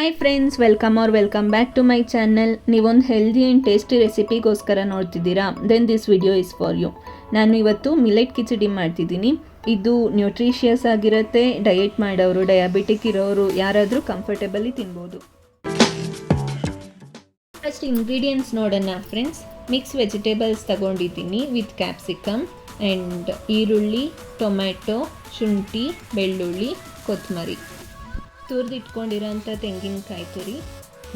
Hi friends, welcome back to my channel. ನೀವೊಂದು healthy and tasty ರೆಸಿಪಿಗೋಸ್ಕರ ನೋಡ್ತಿದ್ದೀರಾ, then this video is for you. ನಾನು ಇವತ್ತು millet khichdi ಮಾಡ್ತಿದ್ದೀನಿ. ಇದು ನ್ಯೂಟ್ರಿಷಿಯಸ್ ಆಗಿರುತ್ತೆ. ಡಯೆಟ್ ಮಾಡೋರು, ಡಯಾಬಿಟಿಕ್ ಇರೋರು ಯಾರಾದರೂ ಕಂಫರ್ಟೇಬಲಿ ತಿನ್ಬೋದು. ಫಸ್ಟ್ ಇಂಗ್ರೀಡಿಯೆಂಟ್ಸ್ ನೋಡೋಣ ಫ್ರೆಂಡ್ಸ್. ಮಿಕ್ಸ್ ವೆಜಿಟೇಬಲ್ಸ್ ತಗೊಂಡಿದ್ದೀನಿ ವಿತ್ ಕ್ಯಾಪ್ಸಿಕಮ್ ಆ್ಯಂಡ್ ಈರುಳ್ಳಿ, ಟೊಮ್ಯಾಟೊ, ಶುಂಠಿ, ಬೆಳ್ಳುಳ್ಳಿ, ಕೊತ್ತಂಬರಿ, ತುರಿದಿಟ್ಕೊಂಡಿರೋಂಥ ತೆಂಗಿನಕಾಯಿ ತುರಿ,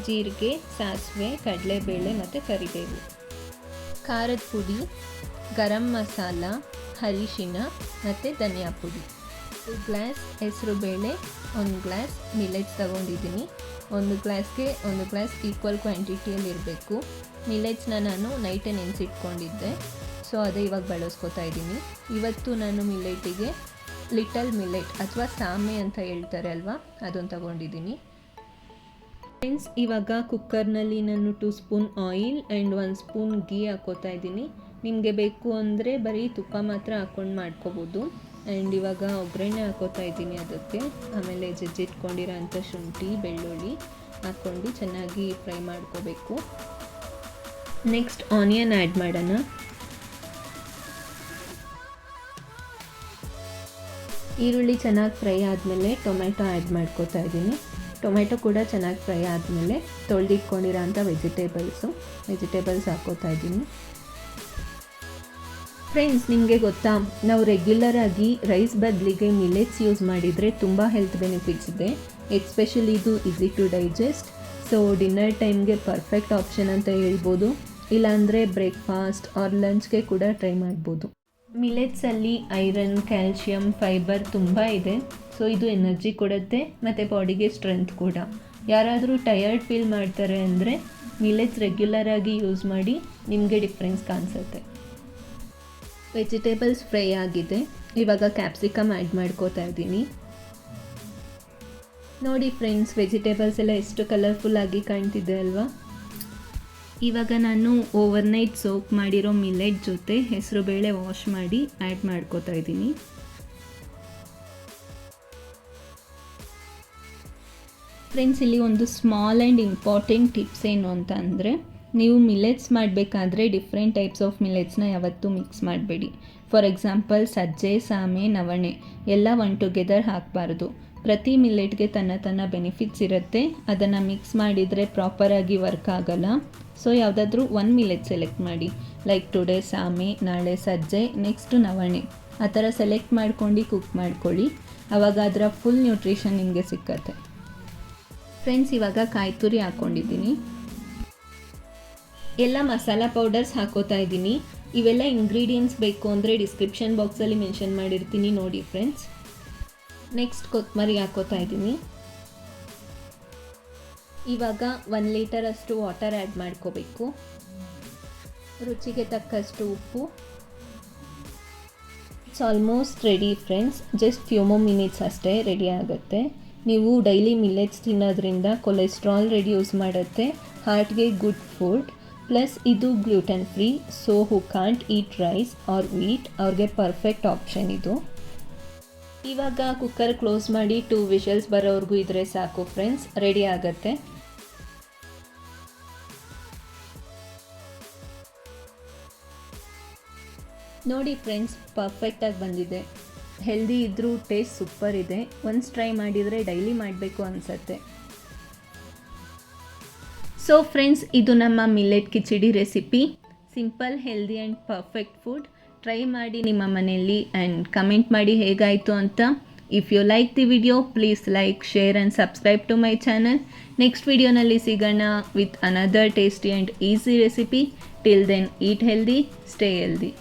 ಜೀರಿಗೆ, ಸಾಸಿವೆ, ಕಡಲೆಬೇಳೆ ಮತ್ತು ಕರಿಬೇವು, ಖಾರದ ಪುಡಿ, ಗರಂ ಮಸಾಲ, ಅರಿಶಿನ ಮತ್ತು ಧನಿಯಾ ಪುಡಿ, 2 ಗ್ಲಾಸ್ ಹೆಸರುಬೇಳೆ, 1 ಗ್ಲಾಸ್ ಮಿಲೆಟ್ಸ್ ತಗೊಂಡಿದ್ದೀನಿ. 1 ಗ್ಲಾಸ್ಗೆ 1 ಗ್ಲಾಸ್ ಈಕ್ವಲ್ ಕ್ವಾಂಟಿಟಿಯಲ್ಲಿ ಇರಬೇಕು. ಮಿಲೆಟ್ಸ್ನ ನಾನು ನೈಟೇ ನೆನೆಸಿಟ್ಕೊಂಡಿದ್ದೆ, ಸೊ ಅದೇ ಇವಾಗ ಬಳಸ್ಕೊತಾ ಇದ್ದೀನಿ. ಇವತ್ತು ನಾನು ಮಿಲೆಟಿಗೆ ಲಿಟಲ್ ಮಿಲೆಟ್ ಅಥವಾ ಸಾಮೆ ಅಂತ ಹೇಳ್ತಾರೆ ಅಲ್ವಾ, ಅದನ್ನು ತಗೊಂಡಿದ್ದೀನಿ. ಫ್ರೆಂಡ್ಸ್, ಇವಾಗ ಕುಕ್ಕರ್ನಲ್ಲಿ ನಾನು 2 spoon oil and 1 spoon ghee ಹಾಕೋತಾ ಇದ್ದೀನಿ. ನಿಮಗೆ ಬೇಕು ಅಂದರೆ ಬರೀ ತುಪ್ಪ ಮಾತ್ರ ಹಾಕ್ಕೊಂಡು ಮಾಡ್ಕೋಬೋದು. ಆ್ಯಂಡ್ ಇವಾಗ ಒಗ್ಗರಣೆ ಹಾಕೋತಾ ಇದ್ದೀನಿ ಅದಕ್ಕೆ. ಆಮೇಲೆ ಜಜ್ಜಿಟ್ಕೊಂಡಿರೋ ಅಂಥ ಶುಂಠಿ, ಬೆಳ್ಳುಳ್ಳಿ ಹಾಕ್ಕೊಂಡು ಚೆನ್ನಾಗಿ ಫ್ರೈ ಮಾಡ್ಕೋಬೇಕು. ನೆಕ್ಸ್ಟ್ ಆನಿಯನ್ ಆ್ಯಡ್ ಮಾಡೋಣ. ಈರುಳ್ಳಿ ಚೆನ್ನಾಗಿ ಫ್ರೈ ಆದಮೇಲೆ ಟೊಮೆಟೊ ಆ್ಯಡ್ ಮಾಡ್ಕೋತಾ ಇದ್ದೀನಿ. ಟೊಮೆಟೊ ಕೂಡ ಚೆನ್ನಾಗಿ ಫ್ರೈ ಆದಮೇಲೆ ತೊಳೆದಿಟ್ಕೊಂಡಿರೋ ಅಂಥ ವೆಜಿಟೇಬಲ್ಸ್ ಹಾಕ್ಕೋತಾ ಇದ್ದೀನಿ. ಫ್ರೆಂಡ್ಸ್, ನಿಮಗೆ ಗೊತ್ತಾ, ನಾವು ರೆಗ್ಯುಲರಾಗಿ ರೈಸ್ ಬದಲಿಗೆ ಮಿಲೆಟ್ಸ್ ಯೂಸ್ ಮಾಡಿದರೆ ತುಂಬ ಹೆಲ್ತ್ ಬೆನಿಫಿಟ್ಸ್ ಇದೆ. ಎಸ್ಪೆಷಲಿ ಇದು easy to digest. So dinner ಟೈಮ್ಗೆ ಪರ್ಫೆಕ್ಟ್ ಆಪ್ಷನ್ ಅಂತ ಹೇಳ್ಬೋದು. ಇಲ್ಲಾಂದರೆ ಬ್ರೇಕ್ಫಾಸ್ಟ್ ಆರ್ ಲಂಚ್ಗೆ ಕೂಡ ಟ್ರೈ ಮಾಡ್ಬೋದು. ಮಿಲೆಟ್ಸಲ್ಲಿ ಐರನ್, ಕ್ಯಾಲ್ಶಿಯಂ, ಫೈಬರ್ ತುಂಬ ಇದೆ. ಸೊ ಇದು ಎನರ್ಜಿ ಕೊಡುತ್ತೆ ಮತ್ತು ಬಾಡಿಗೆ ಸ್ಟ್ರೆಂತ್ ಕೂಡ. ಯಾರಾದರೂ ಟಯರ್ಡ್ ಫೀಲ್ ಮಾಡ್ತಾರೆ ಅಂದರೆ ಮಿಲೆಟ್ಸ್ ರೆಗ್ಯುಲರಾಗಿ ಯೂಸ್ ಮಾಡಿ, ನಿಮಗೆ ಡಿಫ್ರೆನ್ಸ್ ಕಾಣಿಸುತ್ತೆ. ವೆಜಿಟೇಬಲ್ಸ್ ಫ್ರೈ ಆಗಿದೆ. ಇವಾಗ ಕ್ಯಾಪ್ಸಿಕಮ್ ಆ್ಯಡ್ ಮಾಡ್ಕೋತಾ ಇದ್ದೀನಿ. ನೋಡಿ ಫ್ರೆಂಡ್ಸ್, ವೆಜಿಟೇಬಲ್ಸ್ ಎಲ್ಲ ಎಷ್ಟು ಕಲರ್ಫುಲ್ಲಾಗಿ ಕಾಣ್ತಿದೆ ಅಲ್ವಾ. ಇವಾಗ ನಾನು ಓವರ್ನೈಟ್ ಸೋಕ್ ಮಾಡಿರೋ ಮಿಲೆಟ್ ಜೊತೆ ಹೆಸರುಬೇಳೆ ವಾಶ್ ಮಾಡಿ ಆ್ಯಡ್ ಮಾಡ್ಕೋತಾ ಇದ್ದೀನಿ. ಫ್ರೆಂಡ್ಸ್, ಇಲ್ಲಿ ಒಂದು ಸ್ಮಾಲ್ ಆ್ಯಂಡ್ ಇಂಪಾರ್ಟೆಂಟ್ ಟಿಪ್ಸ್ ಏನು ಅಂತ ಅಂದರೆ, ನೀವು ಮಿಲೆಟ್ಸ್ ಮಾಡಬೇಕಾದ್ರೆ ಡಿಫ್ರೆಂಟ್ ಟೈಪ್ಸ್ ಆಫ್ ಮಿಲೆಟ್ಸ್ನ ಯಾವತ್ತೂ ಮಿಕ್ಸ್ ಮಾಡಬೇಡಿ. ಫಾರ್ ಎಕ್ಸಾಂಪಲ್ ಸಜ್ಜೆ, ಸಾಮೆ, ನವಣೆ ಎಲ್ಲ ಒನ್ ಟುಗೆದರ್ ಹಾಕಬಾರ್ದು. ಪ್ರತಿ ಮಿಲೆಟ್ಗೆ ತನ್ನ ಬೆನಿಫಿಟ್ಸ್ ಇರುತ್ತೆ. ಅದನ್ನು ಮಿಕ್ಸ್ ಮಾಡಿದರೆ ಪ್ರಾಪರಾಗಿ ವರ್ಕ್ ಆಗೋಲ್ಲ. ಸೊ ಯಾವುದಾದ್ರೂ 1 ಮಿಲೆಟ್ ಸೆಲೆಕ್ಟ್ ಮಾಡಿ. ಲೈಕ್ ಟುಡೇ ಸಾಮೆ, ನಾಳೆ ಸಜ್ಜೆ, ನೆಕ್ಸ್ಟ್ ನವಣೆ, ಆ ಥರ ಸೆಲೆಕ್ಟ್ ಮಾಡ್ಕೊಂಡು ಕುಕ್ ಮಾಡ್ಕೊಳ್ಳಿ. ಆವಾಗ ಅದರ ಫುಲ್ ನ್ಯೂಟ್ರಿಷನ್ ನಿಮಗೆ ಸಿಕ್ಕತ್ತೆ. ಫ್ರೆಂಡ್ಸ್, ಇವಾಗ ಕಾಯಿ ತುರಿ ಹಾಕ್ಕೊಂಡಿದ್ದೀನಿ. ಎಲ್ಲ ಮಸಾಲ ಪೌಡರ್ಸ್ ಹಾಕೋತಾ ಇದ್ದೀನಿ. ಇವೆಲ್ಲ ಇಂಗ್ರೀಡಿಯೆಂಟ್ಸ್ ಬೇಕು ಅಂದರೆ ಡಿಸ್ಕ್ರಿಪ್ಷನ್ ಬಾಕ್ಸಲ್ಲಿ ಮೆನ್ಷನ್ ಮಾಡಿರ್ತೀನಿ, ನೋಡಿ ಫ್ರೆಂಡ್ಸ್. ನೆಕ್ಸ್ಟ್ ಕೊತ್ತಂಬರಿ ಹಾಕೋತಾ ಇದ್ದೀನಿ. ಇವಾಗ 1 ಲೀಟರಷ್ಟು ವಾಟರ್ ಆ್ಯಡ್ ಮಾಡ್ಕೋಬೇಕು. ರುಚಿಗೆ ತಕ್ಕಷ್ಟು ಉಪ್ಪು. It's almost ready friends. Just few more minutes ಅಷ್ಟೇ ರೆಡಿ ಆಗುತ್ತೆ. ನೀವು ಡೈಲಿ ಮಿಲೆಟ್ಸ್ ತಿನ್ನೋದ್ರಿಂದ ಕೊಲೆಸ್ಟ್ರಾಲ್ ರೆಡ್ಯೂಸ್ ಮಾಡುತ್ತೆ, ಹಾರ್ಟ್ಗೆ ಗುಡ್ ಫುಡ್. ಪ್ಲಸ್ ಇದು gluten free. So who can't eat rice or wheat, ಅವ್ರಿಗೆ ಪರ್ಫೆಕ್ಟ್ ಆಪ್ಷನ್ ಇದು. ಇವಾಗ ಕುಕ್ಕರ್ ಕ್ಲೋಸ್ ಮಾಡಿ 2 ವಿಷಲ್ಸ್ ಬರೋವರೆಗೂ ಇದ್ರೆ ಸಾಕು ಫ್ರೆಂಡ್ಸ್, ರೆಡಿ ಆಗುತ್ತೆ. ನೋಡಿ ಫ್ರೆಂಡ್ಸ್, ಪರ್ಫೆಕ್ಟಾಗಿ ಬಂದಿದೆ. ಹೆಲ್ದಿ ಇದ್ದರೂ ಟೇಸ್ಟ್ ಸೂಪರ್ ಇದೆ. ಒನ್ಸ್ ಟ್ರೈ ಮಾಡಿದರೆ ಡೈಲಿ ಮಾಡಬೇಕು ಅನಿಸುತ್ತೆ. ಸೊ ಫ್ರೆಂಡ್ಸ್, ಇದು ನಮ್ಮ millet khichdi recipe. Simple, healthy and perfect food. Try ಮಾಡಿ ನಿಮ್ಮ ಮನೆಯಲ್ಲಿ ಆ್ಯಂಡ್ ಕಮೆಂಟ್ ಮಾಡಿ ಹೇಗಾಯಿತು ಅಂತ. If you like the video, please like, share and subscribe to my channel. Next ವಿಡಿಯೋನಲ್ಲಿ ಸಿಗೋಣ with another tasty and easy recipe. Till then, eat healthy, stay healthy.